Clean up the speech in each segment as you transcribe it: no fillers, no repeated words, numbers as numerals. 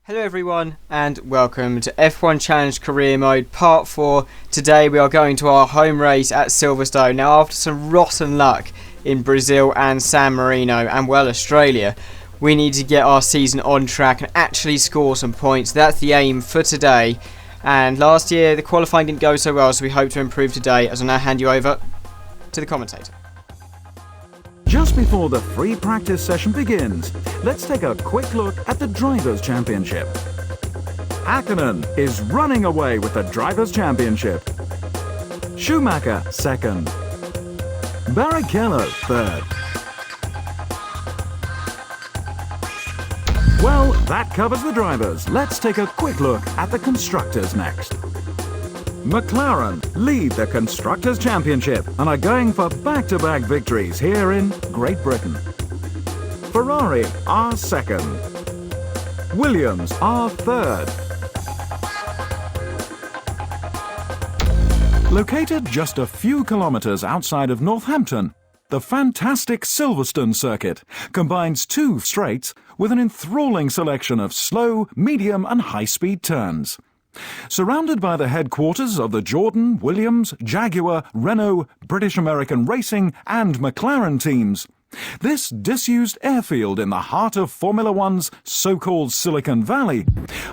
Hello everyone and welcome to F1 Challenge Career Mode Part 4. Today we are going to our home race at Silverstone. Now after some rotten luck in Brazil and San Marino and well Australia, we need to get our season on track and actually score some points. That's the aim for today. And last year the qualifying didn't go so well, so we hope to improve today. As I now hand you over to the commentator. Just before the free practice session begins, let's take a quick look at the Drivers' Championship. Häkkinen is running away with the Drivers' Championship. Schumacher second. Barrichello third. Well, that covers the drivers. Let's take a quick look at the constructors next. McLaren lead the Constructors Championship and are going for back-to-back victories here in Great Britain. Ferrari are second. Williams are third. Located just a few kilometers outside of Northampton, the fantastic Silverstone circuit combines two straights with an enthralling selection of slow, medium and high-speed turns. Surrounded by the headquarters of the Jordan, Williams, Jaguar, Renault, British American Racing and McLaren teams, this disused airfield in the heart of Formula One's so-called Silicon Valley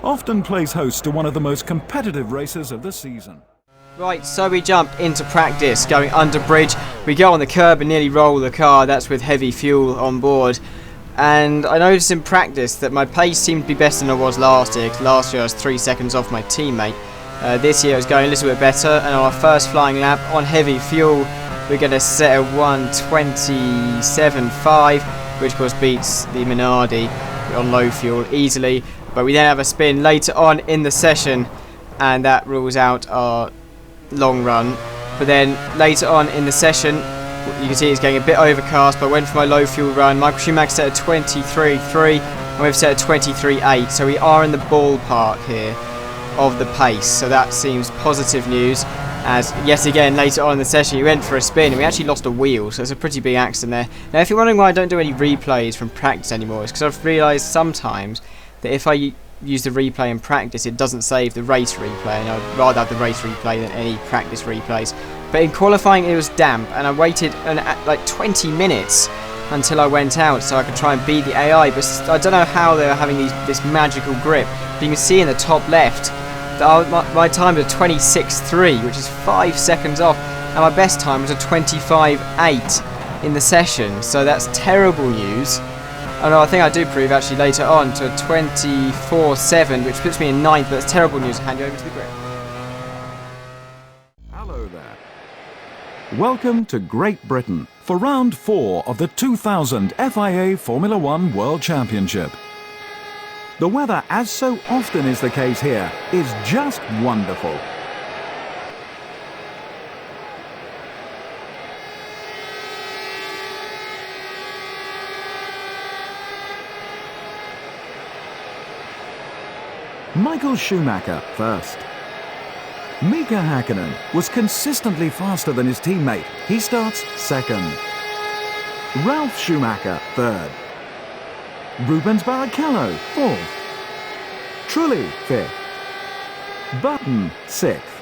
often plays host to one of the most competitive races of the season. Right, so we jump into practice, going under bridge. We go on the curb and nearly roll the car. That's with heavy fuel on board. And I noticed in practice that my pace seemed to be better than it was last year. 'Cause last year I was 3 seconds off my teammate. This year I was going a little bit better, and on our first flying lap on heavy fuel we're going to set a 1:27.5, which of course beats the Minardi on low fuel easily. But we then have a spin later on in the session, and that rules out our long run. But then later on in the session, you can see it's getting a bit overcast, but I went for my low fuel run. Michael Schumacher set a 23.3 and we've set a 23.8, so we are in the ballpark here of the pace, so that seems positive news. As yet again later on in the session we went for a spin and we actually lost a wheel, so it's a pretty big accident there. Now if you're wondering why I don't do any replays from practice anymore, it's because I've realised sometimes that if I use the replay in practice it doesn't save the race replay, and I'd rather have the race replay than any practice replays. But in qualifying it was damp and I waited like 20 minutes until I went out so I could try and beat the AI, but I don't know how they were having this magical grip. But you can see in the top left that my time was a 26.3, which is 5 seconds off, and my best time was a 25.8 in the session, so that's terrible news. Oh no, I think I do prove actually later on to a 24.7, which puts me in 9th, but that's terrible news. I'll hand you over to the grid. Hello there. Welcome to Great Britain for round 4 of the 2000 FIA Formula One World Championship. The weather, as so often is the case here, is just wonderful. Michael Schumacher first. Mika Häkkinen was consistently faster than his teammate. He starts second. Ralf Schumacher third. Rubens Barrichello fourth. Trulli fifth. Button sixth.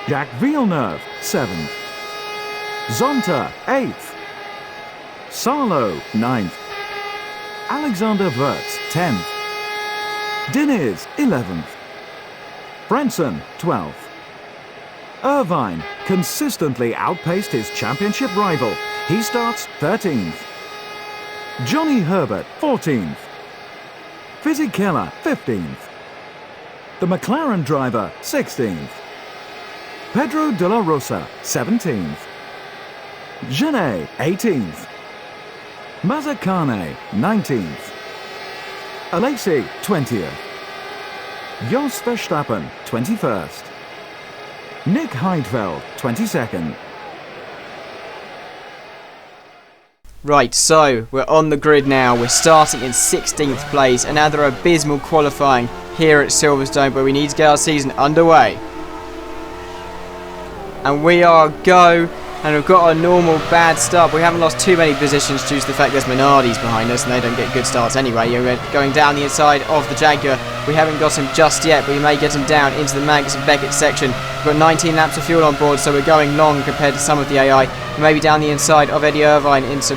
Jacques Villeneuve seventh. Zonta eighth. Sarlo ninth. Alexander Wurz 10th. Diniz 11th. Frentzen 12th. Irvine consistently outpaced his championship rival. He starts 13th. Johnny Herbert 14th. Fisichella 15th. The McLaren driver 16th. Pedro de la Rosa 17th. Genet 18th. Mazzacane 19th. Alesi 20th. Jos Verstappen 21st. Nick Heidfeld 22nd. Right, so we're on the grid now. We're starting in 16th place. Another abysmal qualifying here at Silverstone, but we need to get our season underway. And we are go. And we've got a normal bad start, but we haven't lost too many positions due to the fact there's Minardi's behind us and they don't get good starts anyway. You're going down the inside of the Jaguar. We haven't got him just yet, but we may get him down into the Maggotts and Beckett section. We've got 19 laps of fuel on board, so we're going long compared to some of the AI. Maybe down the inside of Eddie Irvine into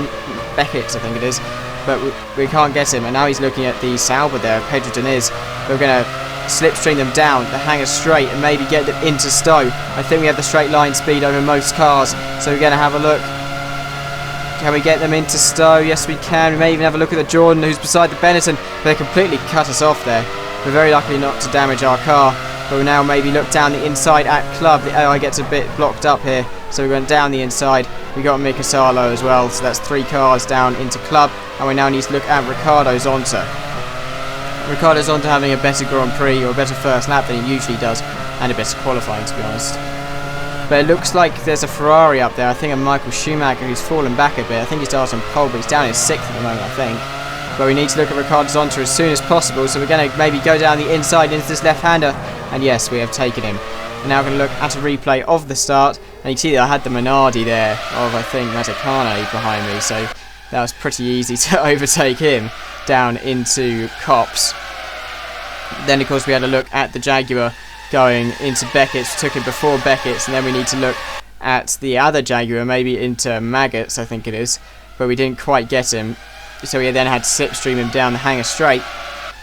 Beckett, I think it is. But we can't get him, and now he's looking at the Sauber there, Pedro Diniz. We're going to slipstream them down the hangar straight and maybe get them into Stowe. I think we have the straight line speed over most cars, so we're going to have a look. Can we get them into Stowe? Yes, we can. We may even have a look at the Jordan who's beside the Benetton, but they completely cut us off there. We're very lucky not to damage our car, but we'll now maybe look down the inside at Club. The AI gets a bit blocked up here, so we went down the inside. We got Mika Salo as well, so that's 3 cars down into Club, and we now need to look at Ricardo Zonta. Ricardo Zonta having a better Grand Prix or a better first lap than he usually does, and a better qualifying, to be honest. But it looks like there's a Ferrari up there. I think a Michael Schumacher who's fallen back a bit. I think he starts on pole, but he's down in 6th at the moment, I think. But we need to look at Ricardo Zonta as soon as possible, so we're going to maybe go down the inside into this left-hander, and yes, we have taken him. We're now going to look at a replay of the start, and you can see that I had the Minardi there of, I think, Monte-carlo behind me, so that was pretty easy to overtake him down into Copse. Then, of course, we had a look at the Jaguar going into Beckett's. We took it before Beckett's, and then we need to look at the other Jaguar, maybe into Maggotts, I think it is, but we didn't quite get him, so we then had to slipstream him down the hangar straight.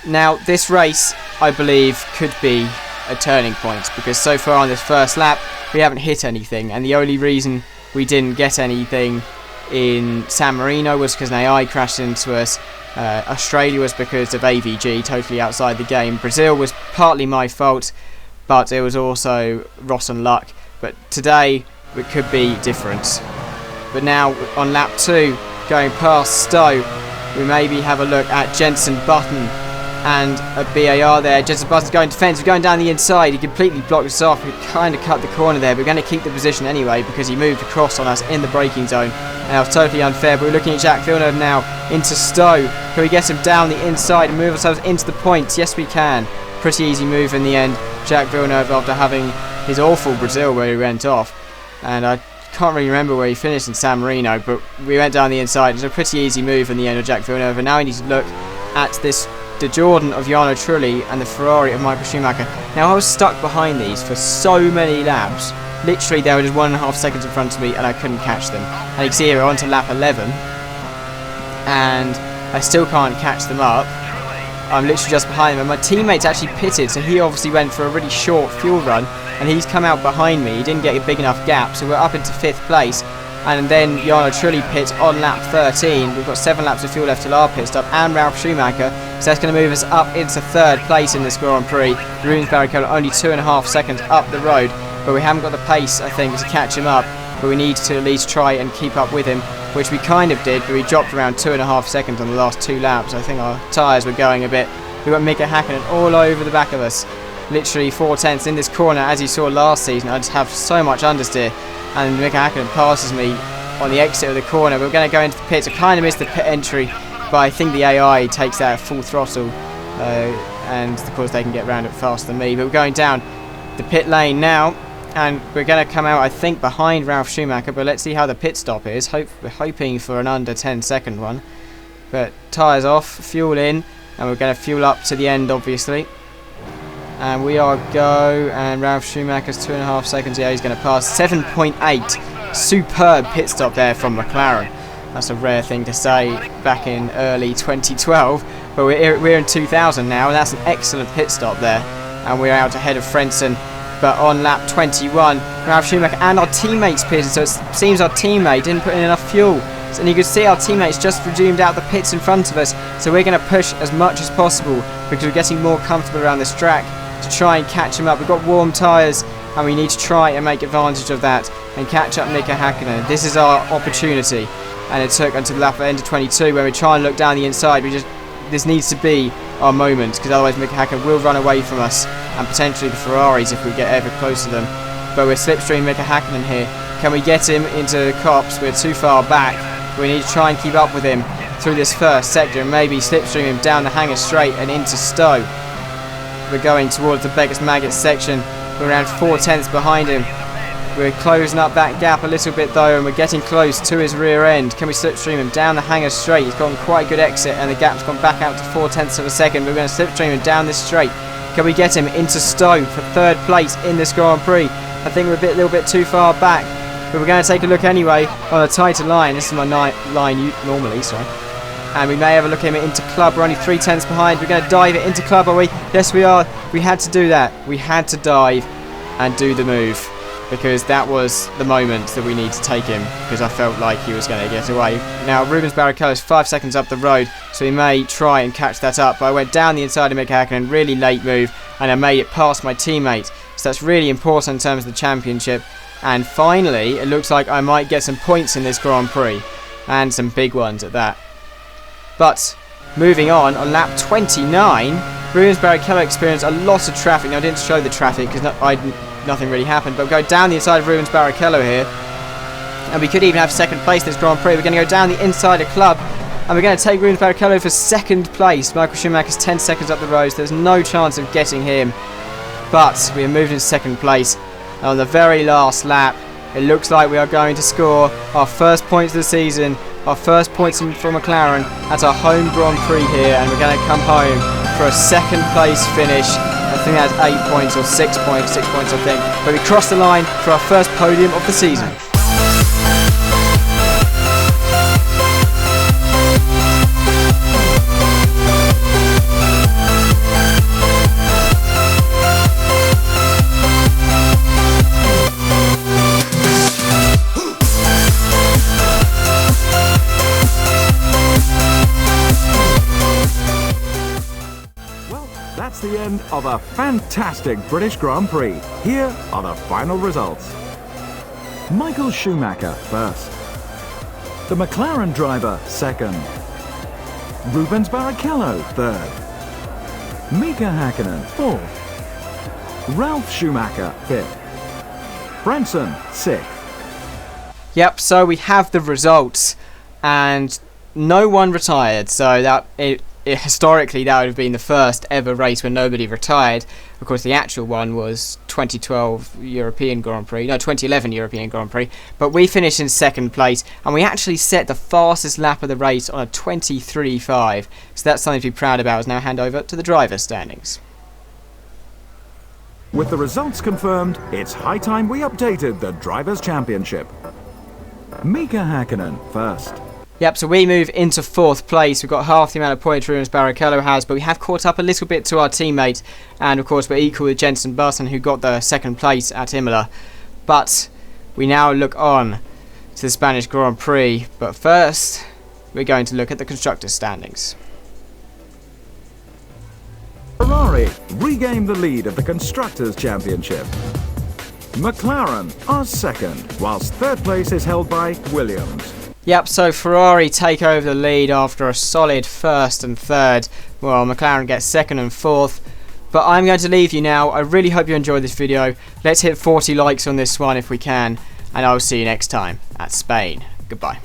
Now, this race, I believe, could be a turning point, because so far on this first lap, we haven't hit anything, and the only reason we didn't get anything in San Marino was because an AI crashed into us. Australia was because of AVG, totally outside the game. Brazil was partly my fault, but it was also rotten luck. But today, it could be different. But now, on lap 2, going past Stowe, we maybe have a look at Jenson Button and a BAR there. Jenson Button's going to fence. We're going down the inside. He completely blocked us off. We kind of cut the corner there. We're going to keep the position anyway because he moved across on us in the braking zone. And that was totally unfair. But we're looking at Jack Villeneuve now into Stowe. Can we get him down the inside and move ourselves into the points? Yes, we can. Pretty easy move in the end. Jack Villeneuve, after having his awful Brazil where he went off. And I can't really remember where he finished in San Marino, but we went down the inside. It was a pretty easy move in the end of Jack Villeneuve. And now we need to look at the Jordan of Jarno Trulli and the Ferrari of Michael Schumacher. Now, I was stuck behind these for so many laps. Literally, they were just 1.5 seconds in front of me, and I couldn't catch them. And you can see here, we're on to lap 11, and I still can't catch them up. I'm literally just behind them, and my teammate's actually pitted, so he obviously went for a really short fuel run, and he's come out behind me. He didn't get a big enough gap, so we're up into 5th place. And then Jarno Trulli pits on lap 13. We've got 7 laps of fuel left till our pit stop, and Ralf Schumacher. So that's going to move us up into 3rd place in this Grand Prix. Rubens Barrichello only 2.5 seconds up the road, but we haven't got the pace, I think, to catch him up. But we need to at least try and keep up with him, which we kind of did, but we dropped around 2.5 seconds on the last 2 laps. I think our tyres were going a bit. We've got Mika Hakkinen all over the back of us. Literally 4 tenths in this corner, as you saw last season. I just have so much understeer. And Mika Hakkinen passes me on the exit of the corner. We're going to go into the pits. I kind of missed the pit entry, but I think the AI takes that at full throttle, and of course they can get round it faster than me. But we're going down the pit lane now, and we're going to come out, I think, behind Ralf Schumacher, but let's see how the pit stop is. We're hoping for an under 10-second one. But tyres off, fuel in, and we're going to fuel up to the end, obviously. And we are go, and Ralf Schumacher's 2.5 seconds. Yeah, he's going to pass 7.8. Superb pit stop there from McLaren. That's a rare thing to say back in early 2012, but we're in 2000 now, and that's an excellent pit stop there. And we're out ahead of Frentzen. But on lap 21, Ralf Schumacher and our teammates pitted, so it seems our teammate didn't put in enough fuel. And you can see our teammates just resumed out the pits in front of us, so we're going to push as much as possible because we're getting more comfortable around this track to try and catch him up. We've got warm tyres, and we need to try and make advantage of that and catch up Mika Hakkinen. This is our opportunity, and it took until the lap end of 22 when we try and look down the inside. This needs to be our moment, because otherwise Mika Hakkinen will run away from us, and potentially the Ferraris if we get ever close to them. But we're slipstream Mika Hakkinen here. Can we get him into Copse? We're too far back. We need to try and keep up with him through this first sector and maybe slipstream him down the hangar straight and into Stowe. We're going towards the Beggars Maggots section. We're around 4 tenths behind him. We're closing up that gap a little bit though, and we're getting close to his rear end. Can we slipstream him down the hanger straight? He's gotten quite a good exit, and the gap's gone back out to 0.4 of a second. We're going to slipstream him down this straight. Can we get him into Stowe for third place in this Grand Prix? I think we're a little bit too far back, but we're going to take a look anyway on a tighter line. This is my line normally, sorry. And we may have a look at him into club. We're only 0.3 behind. We're going to dive it into club, are we? Yes, we are. We had to do that. We had to dive and do the move, because that was the moment that we need to take him, because I felt like he was going to get away. Now, Rubens Barrichello is 5 seconds up the road, so he may try and catch that up. But I went down the inside of Mika Häkkinen, really late move, and I made it past my teammate. So that's really important in terms of the championship. And finally, it looks like I might get some points in this Grand Prix, and some big ones at that. But moving on lap 29, Rubens Barrichello experienced a lot of traffic. Now, I didn't show the traffic because nothing really happened, but we'll go down the inside of Rubens Barrichello here, and we could even have second place in this Grand Prix. We're going to go down the inside of club, and we're going to take Rubens Barrichello for second place. Michael Schumacher's 10 seconds up the road, so there's no chance of getting him, but we are moved into second place. And on the very last lap, it looks like we are going to score our first points of the season, our first points from McLaren at our home Grand Prix here, and we're going to come home for a second place finish. I think that's 8 points or 6 points, 6 points I think. But we crossed the line for our first podium of the season. That's the end of a fantastic British Grand Prix. Here are the final results. Michael Schumacher first. The McLaren driver second. Rubens Barrichello third. Mika Häkkinen fourth. Ralf Schumacher fifth. Branson sixth. Yep, so we have the results, and no one retired, so historically that would have been the first ever race when nobody retired. Of course, the actual one was 2012 European Grand Prix, no, 2011 European Grand Prix, but we finished in second place, and we actually set the fastest lap of the race on a 23.5, so that's something to be proud about. As now hand over to the driver's standings. With the results confirmed, it's high time we updated the Drivers' Championship. Mika Häkkinen first. Yep, so we move into fourth place. We've got half the amount of points Rubens Barrichello has, but we have caught up a little bit to our teammate, and of course we're equal with Jenson Button, who got the second place at Imola. But we now look on to the Spanish Grand Prix, but first we're going to look at the Constructors' standings. Ferrari regained the lead of the Constructors' Championship. McLaren are second, whilst third place is held by Williams. Yep, so Ferrari take over the lead after a solid first and third. Well, McLaren gets second and fourth. But I'm going to leave you now. I really hope you enjoyed this video. Let's hit 40 likes on this one if we can. And I'll see you next time at Spain. Goodbye.